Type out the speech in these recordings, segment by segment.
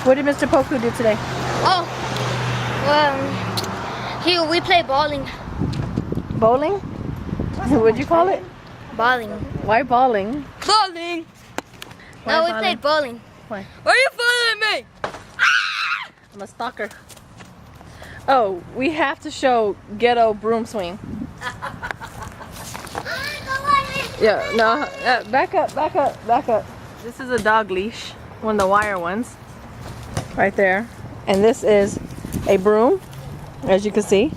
What did Mr. Poku do today? Oh, we played bowling. Bowling? What'd you call it? Bowling. Why bowling? Bowling. Why No, we bowling? played bowling. Why? Why are you following me? I'm a stalker. Oh, we have to show ghetto broom swing. Yeah, no, back up, back up, back up. This is a dog leash, one of the wire ones, right there. And this is a broom, as you can see,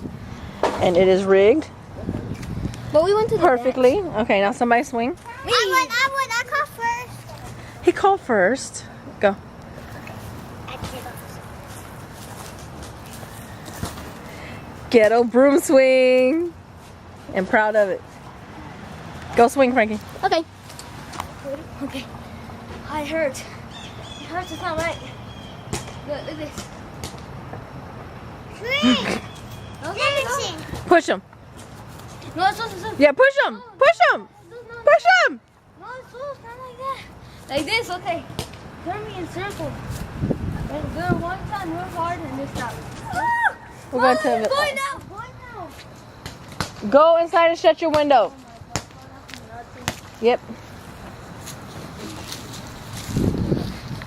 and it is rigged But we went to the perfectly. Okay, now somebody swing. Me. I called first. He called first. Go. Ghetto broom swing. And proud of it. Go swing, Frankie. Okay. Okay. Oh, it hurts. It hurts. It's not right. Look at this. Okay, Push him. no, it's supposed to. Yeah, push him. Push him. Push him. No, it's supposed not like that. Like this, okay. Turn me in circle. And do it one time real hard and this stop. We're going to Going the, now. Going now. go inside and shut your window. Yep.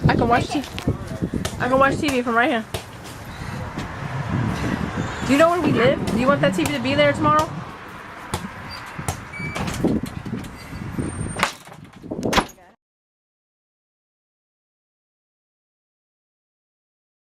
I can watch TV. I can watch TV from right here. Do you know where we live? Do you want that TV to be there tomorrow?